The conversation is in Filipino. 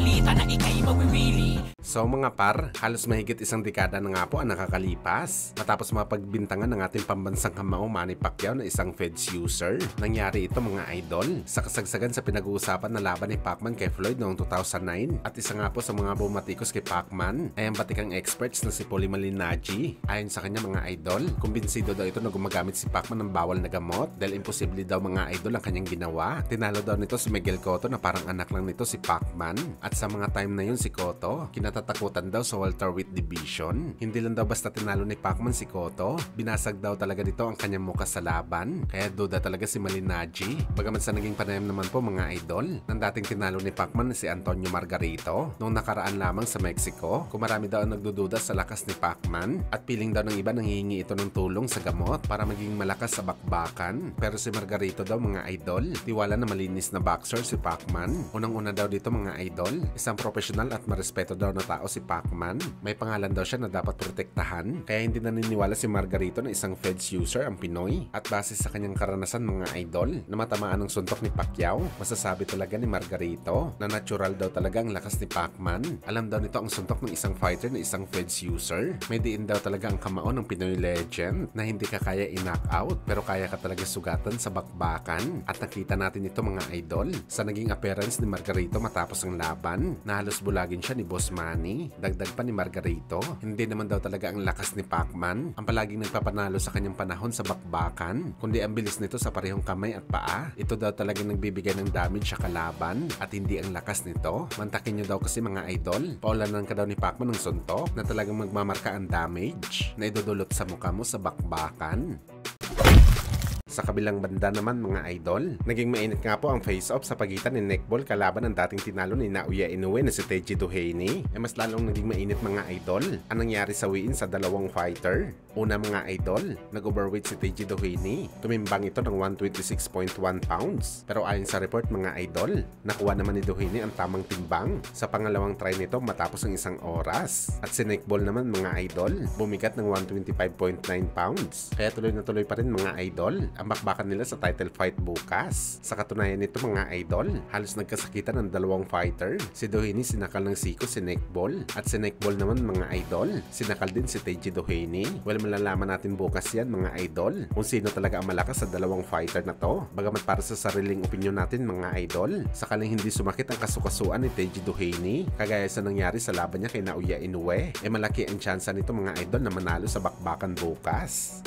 balita na ika'y mawiwili. So mga par, halos mahigit isang dekada na nga po ang nakakalipas matapos mapagbintangan ng ating pambansang kamao Manny Pacquiao na isang feds user. Nangyari ito mga idol sa kasagsagan sa pinag-uusapan na laban ni Pacman kay Floyd noong 2009. At isa nga po sa mga bumatikos kay Pacman ay ang batikang experts na si Paulie Malignaggi. Ayon sa kanya mga idol, kumbinsido daw ito na gumagamit si Pacman ng bawal na gamot dahil imposible daw mga idol ang kanyang ginawa. Tinalo daw nito si Miguel Cotto na parang anak lang nito si Pacman. At sa mga time na yun si Cotto, kinatatakutan daw sa welterweight division. Hindi lang daw basta tinalo ni Pacman si Cotto, binasag daw talaga nito ang kanyang muka sa laban. Kaya duda talaga si Malignaggi. Bagaman sa naging panayam naman po mga idol, ng dating tinalo ni Pacman si Antonio Margarito noong nakaraan lamang sa Mexico, kung marami daw ang nagdududa sa lakas ni Pacman at piling daw ng iba nanghihingi ito ng tulong sa gamot para maging malakas sa bakbakan. Pero si Margarito daw mga idol, tiwala na malinis na boxer si Pacman. Unang-una daw dito mga idol, isang profesional at marespeto daw na tao si Pacman. May pangalan daw siya na dapat protektahan, kaya hindi naniniwala si Margarito na isang feds user ang Pinoy. At base sa kanyang karanasan mga idol, na matamaan ng suntok ni Pacquiao, masasabi talaga ni Margarito na natural daw talaga ang lakas ni Pacman. Alam daw nito ang suntok ng isang fighter na isang feds user. May diin daw talaga ang kamao ng Pinoy legend na hindi ka kaya i-knock out pero kaya ka talaga sugatan sa bakbakan. At nakita natin ito mga idol sa naging appearance ni Margarito matapos ang laban na halos bulagin siya ni Boss Manny. Dagdag pa ni Margarito, hindi naman daw talaga ang lakas ni Pacman ang palaging nagpapanalo sa kanyang panahon sa bakbakan, kundi ang bilis nito sa parehong kamay at paa. Ito daw talagang nagbibigay ng damage sa kalaban at hindi ang lakas nito. Mantakin nyo daw kasi mga idol, paulanan ka daw ni Pacman ng suntok na talagang magmamarka ang damage na idudulot sa mukha mo sa bakbakan. Sa kabilang banda naman mga idol, naging mainit nga po ang face-off sa pagitan ni Neckball kalaban ng dating tinalo ni Naoya Inoue na si Teji Doheny. Mas lalong naging mainit mga idol ang nangyari sa weigh-in sa dalawang fighter. Una mga idol, nag-overweight si Teji Doheny. Tumimbang ito ng 126.1 pounds. Pero ayon sa report mga idol, nakuha naman ni Doheny ang tamang timbang sa pangalawang try nito matapos ang isang oras. At si Neckball naman mga idol, bumigat ng 125.9 pounds. Kaya tuloy na tuloy pa rin mga idol ang bakbakan nila sa title fight bukas. Sa katunayan nito mga idol, halos nagkasakitan ng dalawang fighter. Si Doheny sinakal ng siko si Neckball at si Neckball naman mga idol, sinakal din si Teji Doheny. Well, malalaman natin bukas yan mga idol kung sino talaga ang malakas sa dalawang fighter na to. Bagamat para sa sariling opinyon natin mga idol, sakaling hindi sumakit ang kasukasuan ni Teji Doheny kagaya sa nangyari sa laban niya kay Naoya Inoue, malaki ang tsansa nito mga idol na manalo sa bakbakan bukas.